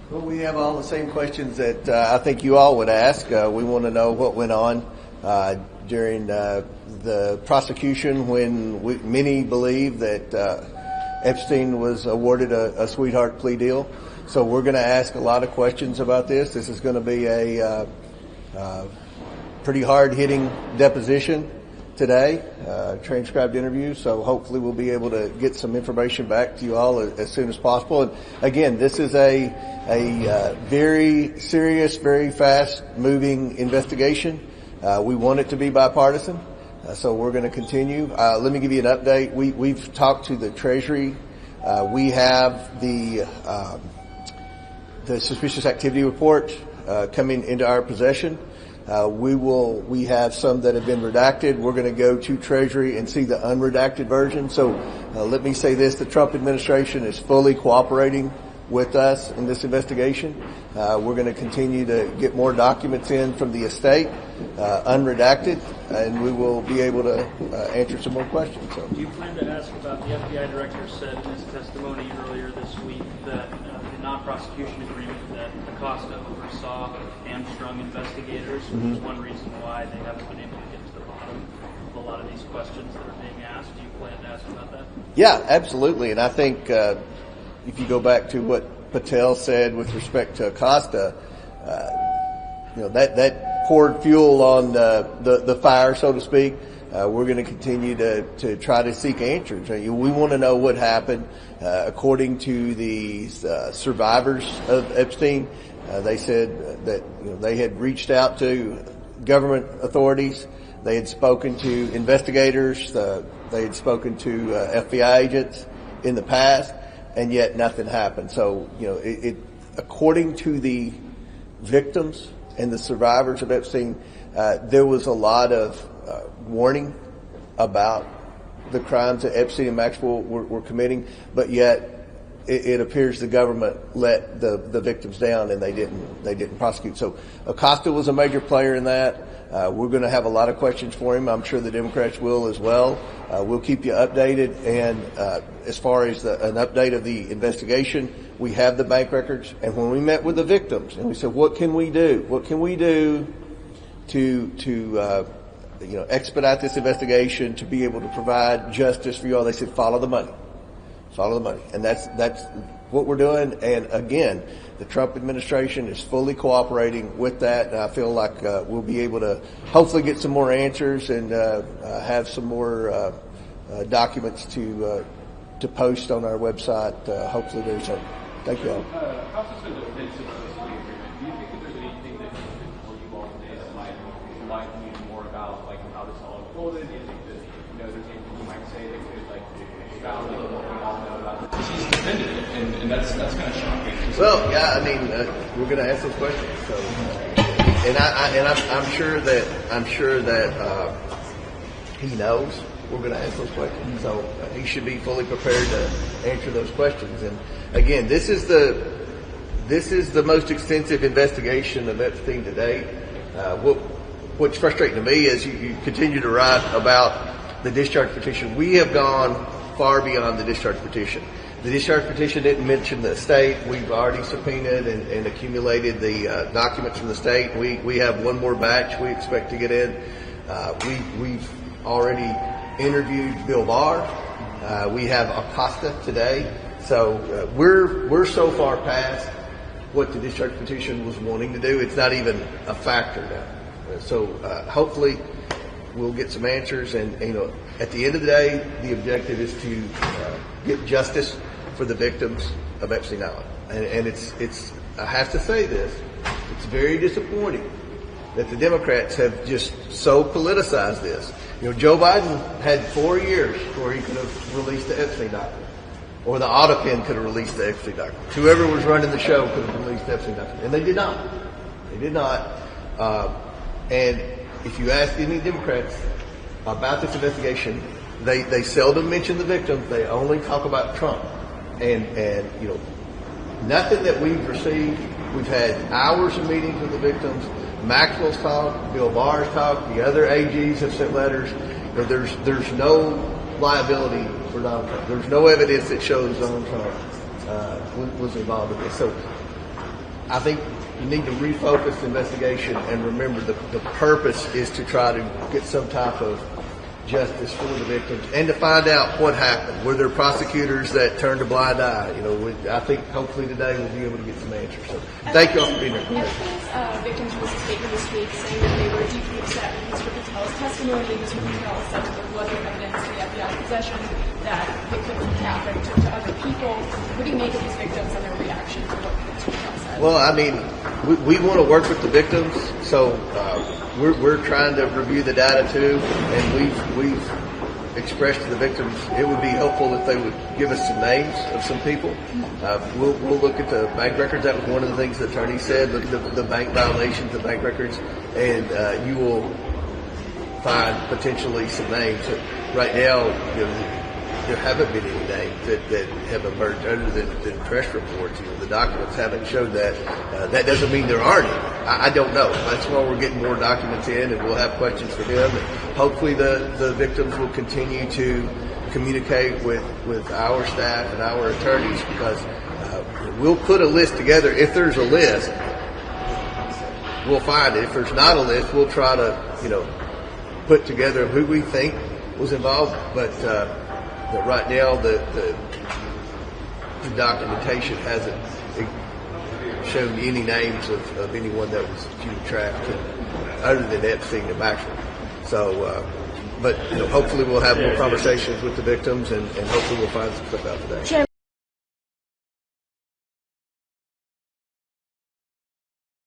Well, we have all the same questions that I think you all would ask. We want to know what went on during the prosecution when many believe that Epstein was awarded a sweetheart plea deal. So we're going to ask a lot of questions about this. This is going to be a pretty hard-hitting deposition today, transcribed interview. So hopefully we'll be able to get some information back to you all as soon as possible. And again, this is a very serious, very fast-moving investigation. We want it to be bipartisan. So we're going to continue. Let me give you an update. We've talked to the Treasury. We have the suspicious activity report coming into our possession. We have some that have been redacted. We're going to go to Treasury and see the unredacted version. So let me say this: the Trump administration is fully cooperating with us in this investigation. We're going to continue to get more documents in from the estate, unredacted, and we will be able to answer some more questions. So. Do you plan to ask about the FBI director said in his testimony earlier this week that the non-prosecution agreement that Acosta oversaw hamstrung investigators, which is one reason why they haven't been able to get to the bottom of a lot of these questions that are being asked? Do you plan to ask about that? Yeah, absolutely. And I think if you go back to what Patel said with respect to Acosta, that poured fuel on the fire, so to speak. We're going to continue to try to seek answers. We want to know what happened. According to the survivors of Epstein, they said that they had reached out to government authorities. They had spoken to investigators. They had spoken to FBI agents in the past, and yet nothing happened. So, according to the victims and the survivors of Epstein, there was a lot of warning about the crimes that Epstein and Maxwell were committing, but yet it appears the government let the victims down and they didn't prosecute. So Acosta was a major player in that. We're going to have a lot of questions for him. I'm sure the Democrats will as well. We'll keep you updated. And as far as an update of the investigation, we have the bank records. And when we met with the victims and we said, what can we do? What can we do to expedite this investigation, to be able to provide justice for you all? They said, follow the money. Follow the money. And that's what we're doing. And again, the Trump administration is fully cooperating with that. And I feel like we'll be able to hopefully get some more answers and have some more documents to post on our website hopefully very soon. Thank you all. Do you think that there's anything that you all today that might enlighten you more about how this all unfolded? Do you think that there's anything you might say that could expound on what we all know about this? He's defended it, and that's kind of shocking. Well, yeah, I mean, we're going to ask those questions. So, and I'm sure that he knows we're going to ask those questions. So he should be fully prepared to answer those questions. And again, this is the most extensive investigation of Epstein to date. What's frustrating to me is you continue to write about the discharge petition. We have gone far beyond the discharge petition. The discharge petition didn't mention the state. We've already subpoenaed and accumulated the documents from the state. We have one more batch we expect to get in. We've already interviewed Bill Barr. We have Acosta today. So we're so far past what the discharge petition was wanting to do. It's not even a factor now. So hopefully we'll get some answers. And at the end of the day, the objective is to get justice for the victims of Epstein Island. And it's I have to say this, it's very disappointing that the Democrats have just so politicized this. Joe Biden had 4 years where he could have released the Epstein document, or the Ottopen could have released the Epstein document. Whoever was running the show could have released the Epstein document, and they did not. They did not. And if you ask any Democrats about this investigation, they seldom mention the victims. They only talk about Trump. And nothing that we've received. We've had hours of meetings with the victims. Maxwell's talked, Bill Barr's talked, the other AGs have sent letters. There's no liability for Donald Trump. There's no evidence that shows Donald Trump was involved in this. So I think you need to refocus the investigation and remember the purpose is to try to get some type of justice for the victims and to find out what happened. Were there prosecutors that turned a blind eye? I think hopefully today we'll be able to get some answers. So thank you all for being here. Epstein's victims released a statement this week saying that they were deeply upset with Mr. Patel's testimony. Mr. Patel said that there wasn't evidence in the FBI possession that victims were trafficked to other people. What do you make of these victims and their reaction to what Mr. Patel said? Well, I mean, we want to work with the victims, so we're trying to review the data too, and we've expressed to the victims it would be helpful if they would give us some names of some people. We'll look at the bank records. That was one of the things the attorney said. Look at the bank violations, the bank records, and you will find potentially some names. Right now, there haven't been any names that have emerged other than press reports. The documents haven't showed that. That doesn't mean there aren't any. I don't know. That's why we're getting more documents in, and we'll have questions for them. And hopefully the victims will continue to communicate with our staff and our attorneys, because we'll put a list together. If there's a list, we'll find it. If there's not a list, we'll try to put together who we think was involved. But right now, the documentation hasn't shown any names of anyone that was trapped other than Epstein and Maxwell. So, but hopefully we'll have more conversations with the victims, and hopefully we'll find some stuff out today.